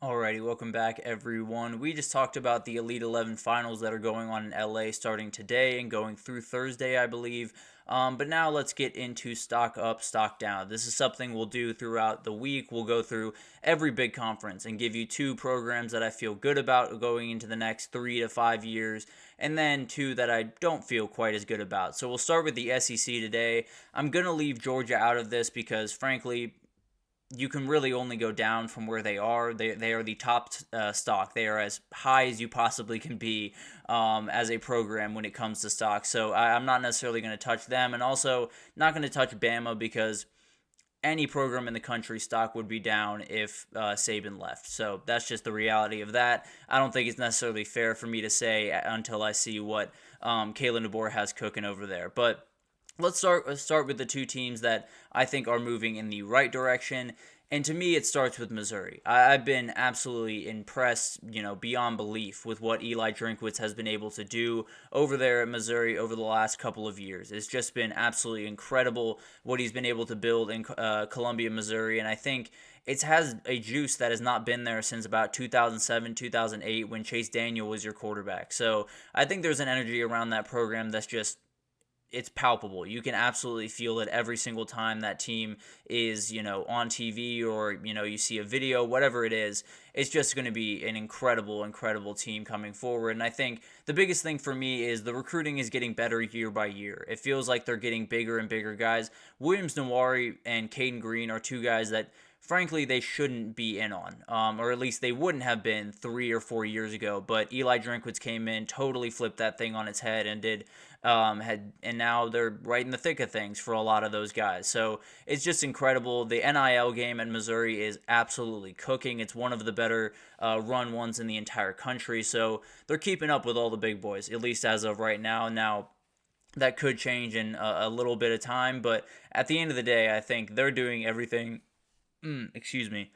Alrighty, welcome back everyone. We just talked about the Elite 11 finals that are going on in LA starting today and going through Thursday, I believe. But now let's get into stock up, stock down. This is something we'll do throughout the week. We'll go through every big conference and give you two programs that I feel good about going into the next 3 to 5 years, and then two that I don't feel quite as good about. So we'll start with the SEC today. I'm going to leave Georgia out of this because, frankly, you can really only go down from where they are. They are the top stock. They are as high as you possibly can be as a program when it comes to stock. So I'm not necessarily going to touch them, and also not going to touch Bama because any program in the country stock would be down if Saban left. So that's just the reality of that. I don't think it's necessarily fair for me to say until I see what Kalen DeBoer has cooking over there. But let's start with the two teams that I think are moving in the right direction. And to me, it starts with Missouri. I've been absolutely impressed, beyond belief with what Eli Drinkwitz has been able to do over there at Missouri over the last couple of years. It's just been absolutely incredible what he's been able to build in Columbia, Missouri. And I think it has a juice that has not been there since about 2007, 2008 when Chase Daniel was your quarterback. So I think there's an energy around that program that's just it's palpable. You can absolutely feel it every single time that team is, on TV or, you see a video, whatever it is. It's just going to be an incredible, incredible team coming forward. And I think the biggest thing for me is the recruiting is getting better year by year. It feels like they're getting bigger and bigger guys. Williams Nawari and Caden Green are two guys that frankly, they shouldn't be in on, or at least they wouldn't have been 3 or 4 years ago. But Eli Drinkwitz came in, totally flipped that thing on its head, and and now they're right in the thick of things for a lot of those guys. So it's just incredible. The NIL game at Missouri is absolutely cooking. It's one of the better run ones in the entire country. So they're keeping up with all the big boys, at least as of right now. Now, that could change in a little bit of time, but at the end of the day, I think they're doing everything excuse me,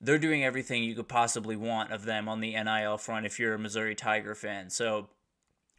they're doing everything you could possibly want of them on the NIL front if you're a Missouri Tiger fan. So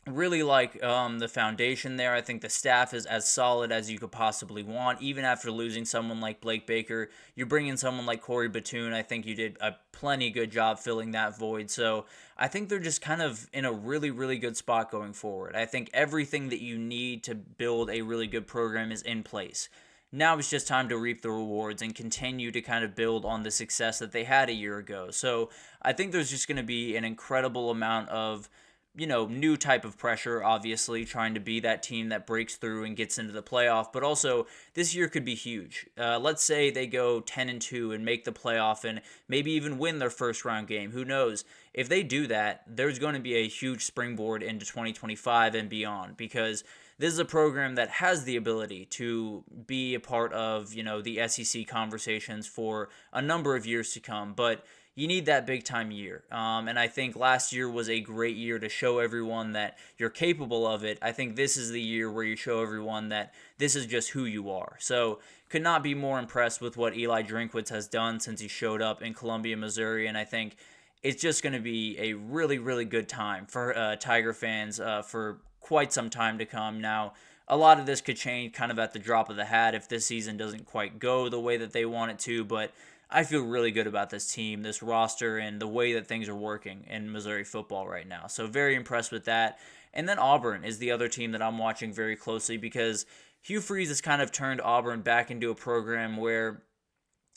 really like the foundation there. I think the staff is as solid as you could possibly want. Even after losing someone like Blake Baker, you bring in someone like Corey Batoon. I think you did a plenty good job filling that void. So I think they're just kind of in a really, really good spot going forward. I think everything that you need to build a really good program is in place. Now it's just time to reap the rewards and continue to kind of build on the success that they had a year ago. So I think there's just going to be an incredible amount of new type of pressure, obviously, trying to be that team that breaks through and gets into the playoff. But also, this year could be huge. Let's say they go 10-2 and make the playoff and maybe even win their first round game. Who knows? If they do that, there's going to be a huge springboard into 2025 and beyond, because this is a program that has the ability to be a part of, the SEC conversations for a number of years to come. But you need that big time year. And I think last year was a great year to show everyone that you're capable of it. I think this is the year where you show everyone that this is just who you are. So could not be more impressed with what Eli Drinkwitz has done since he showed up in Columbia, Missouri. And I think it's just going to be a really, really good time for Tiger fans for quite some time to come. Now, a lot of this could change kind of at the drop of the hat if this season doesn't quite go the way that they want it to, but I feel really good about this team, this roster, and the way that things are working in Missouri football right now. So very impressed with that. And then Auburn is the other team that I'm watching very closely because Hugh Freeze has kind of turned Auburn back into a program where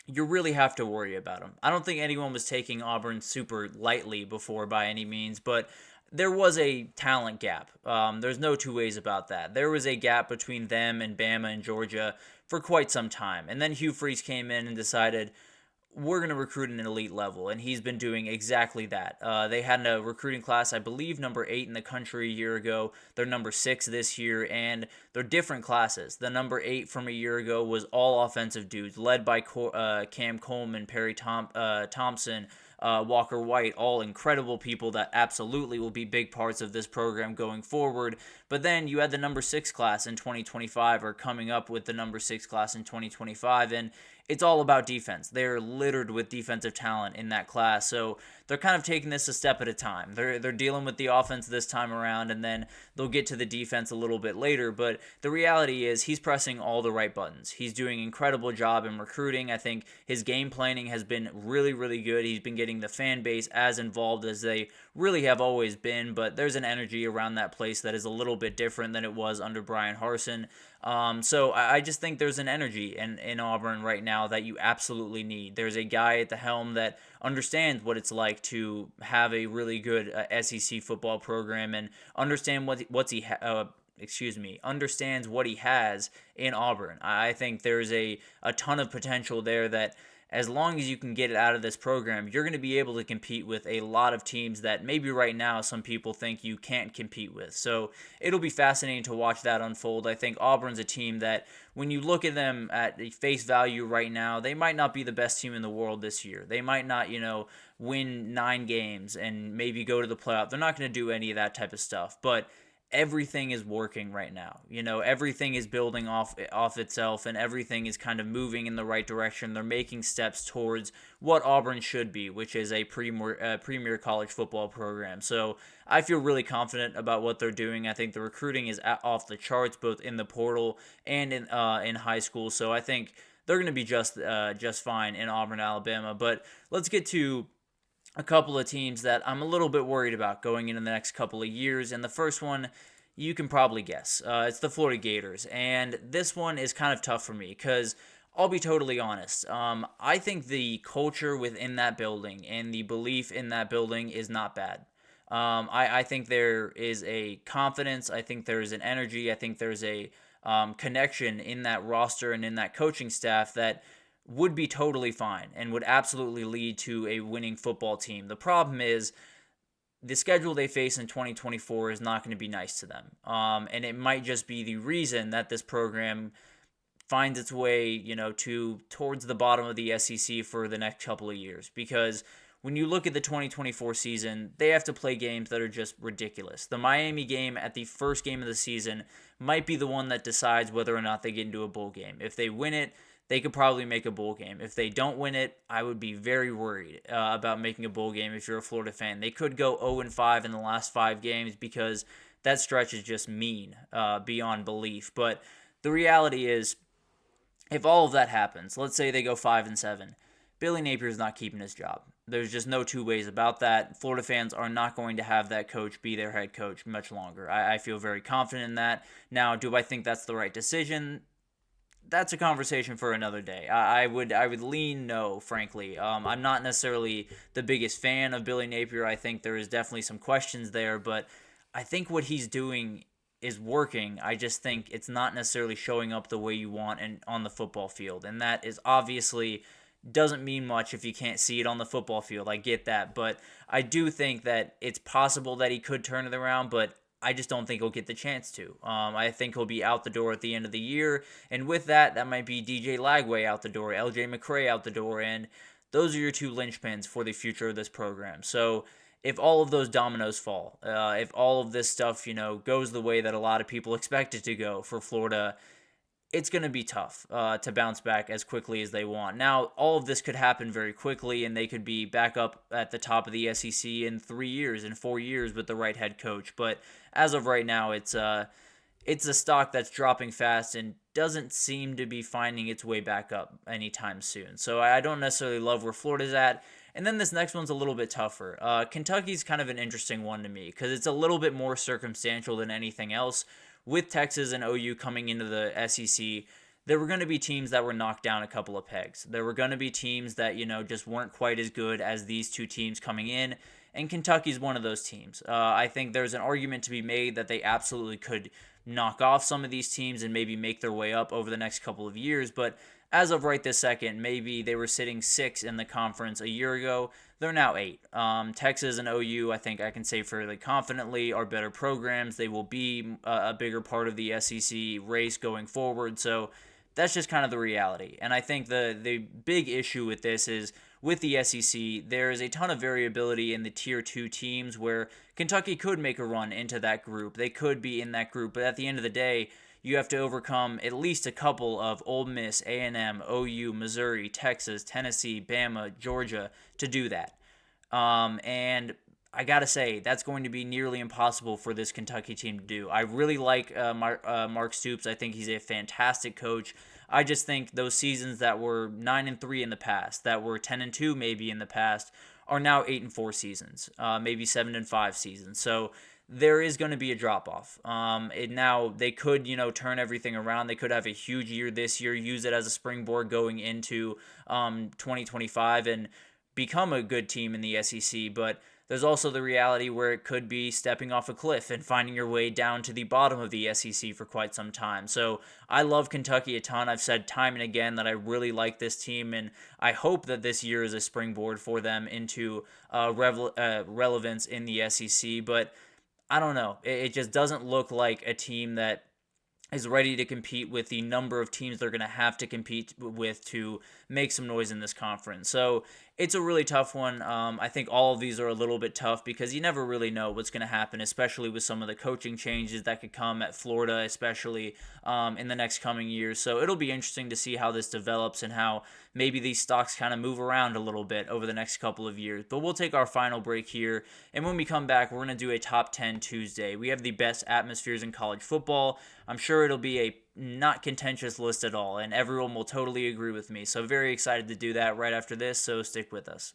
you really have to worry about them. I don't think anyone was taking Auburn super lightly before by any means, but there was a talent gap. There's no two ways about that. There was a gap between them and Bama and Georgia for quite some time. And then Hugh Freeze came in and decided, we're going to recruit at an elite level, and he's been doing exactly that. They had a recruiting class, I believe, number 8 in the country a year ago. They're number 6 this year, and they're different classes. The number 8 from a year ago was all offensive dudes, led by Cam Coleman, Perry Thompson, Walker White, all incredible people that absolutely will be big parts of this program going forward. But then you had the number 6 class in 2025, or coming up with the number 6 class in 2025, and it's all about defense. They're littered with defensive talent in that class, so they're kind of taking this a step at a time. They're dealing with the offense this time around, and then they'll get to the defense a little bit later. But the reality is he's pressing all the right buttons. He's doing an incredible job in recruiting. I think his game planning has been really, really good. He's been getting the fan base as involved as they really have always been, but there's an energy around that place that is a little bit different than it was under Brian Harsin. So I just think there's an energy in Auburn right now that you absolutely need. There's a guy at the helm that understands what it's like to have a really good SEC football program and understands what he has in Auburn. I think there's a ton of potential there that as long as you can get it out of this program, you're going to be able to compete with a lot of teams that maybe right now some people think you can't compete with. So it'll be fascinating to watch that unfold. I think Auburn's a team that when you look at them at face value right now, they might not be the best team in the world this year. They might not, win 9 games and maybe go to the playoff. They're not going to do any of that type of stuff. But everything is working right now. Everything is building off itself, and everything is kind of moving in the right direction. They're making steps towards what Auburn should be, which is a premier college football program. So I feel really confident about what they're doing. I think the recruiting is off the charts, both in the portal and in high school. So I think they're going to be just fine in Auburn, Alabama. But let's get to a couple of teams that I'm a little bit worried about going into the next couple of years. And the first one, you can probably guess. It's the Florida Gators. And this one is kind of tough for me because I'll be totally honest. I think the culture within that building and the belief in that building is not bad. I think there is a confidence. I think there's an energy. I think there's a connection in that roster and in that coaching staff that would be totally fine and would absolutely lead to a winning football team. The problem is the schedule they face in 2024 is not going to be nice to them. And it might just be the reason that this program finds its way, towards the bottom of the SEC for the next couple of years. Because when you look at the 2024 season, they have to play games that are just ridiculous. The Miami game at the first game of the season might be the one that decides whether or not they get into a bowl game. If they win it, they could probably make a bowl game. If they don't win it, I would be very worried about making a bowl game if you're a Florida fan. They could go 0-5 in the last 5 games because that stretch is just mean beyond belief. But the reality is, if all of that happens, let's say they go 5-7, Billy Napier is not keeping his job. There's just no two ways about that. Florida fans are not going to have that coach be their head coach much longer. I feel very confident in that. Now, do I think that's the right decision? That's a conversation for another day. I would lean no, frankly. I'm not necessarily the biggest fan of Billy Napier. I think there is definitely some questions there, but I think what he's doing is working. I just think it's not necessarily showing up the way you want on the football field, and that is obviously doesn't mean much if you can't see it on the football field. I get that, but I do think that it's possible that he could turn it around, but I just don't think he'll get the chance to. I think he'll be out the door at the end of the year, and with that might be DJ Lagway out the door, LJ McCray out the door, and those are your 2 linchpins for the future of this program. So if all of those dominoes fall, if all of this stuff, goes the way that a lot of people expect it to go for Florida, it's going to be tough to bounce back as quickly as they want. Now, all of this could happen very quickly, and they could be back up at the top of the SEC in 3 years, in 4 years with the right head coach. But as of right now, it's a stock that's dropping fast and doesn't seem to be finding its way back up anytime soon. So I don't necessarily love where Florida's at. And then this next one's a little bit tougher. Kentucky's kind of an interesting one to me because it's a little bit more circumstantial than anything else. With Texas and OU coming into the SEC, there were going to be teams that were knocked down a couple of pegs. There were going to be teams that, just weren't quite as good as these 2 teams coming in, and Kentucky's one of those teams. I think there's an argument to be made that they absolutely could knock off some of these teams and maybe make their way up over the next couple of years, but as of right this second, maybe they were sitting 6 in the conference a year ago. They're now 8. Texas and OU, I think I can say fairly confidently, are better programs. They will be a bigger part of the SEC race going forward. So that's just kind of the reality. And I think the big issue with this is with the SEC, there is a ton of variability in the Tier 2 teams where Kentucky could make a run into that group. They could be in that group. But at the end of the day, you have to overcome at least a couple of Ole Miss, A&M, OU, Missouri, Texas, Tennessee, Bama, Georgia to do that. And I gotta say, that's going to be nearly impossible for this Kentucky team to do. I really like Mark Stoops. I think he's a fantastic coach. I just think those seasons that were 9-3 in the past, that were 10-2 maybe in the past, are now 8-4 seasons, maybe 7-5 seasons. So there is going to be a drop off. Now they could, turn everything around. They could have a huge year this year, use it as a springboard going into 2025, and become a good team in the SEC. But there's also the reality where it could be stepping off a cliff and finding your way down to the bottom of the SEC for quite some time. So I love Kentucky a ton. I've said time and again that I really like this team, and I hope that this year is a springboard for them into relevance in the SEC. But I don't know. It just doesn't look like a team that is ready to compete with the number of teams they're going to have to compete with to make some noise in this conference. So it's a really tough one. I think all of these are a little bit tough because you never really know what's going to happen, especially with some of the coaching changes that could come at Florida, especially in the next coming years. So it'll be interesting to see how this develops and how maybe these stocks kind of move around a little bit over the next couple of years. But we'll take our final break here, and when we come back, we're going to do a Top 10 Tuesday. We have the best atmospheres in college football. I'm sure it'll be a not contentious list at all, and everyone will totally agree with me. So very excited to do that right after this, so stick with us.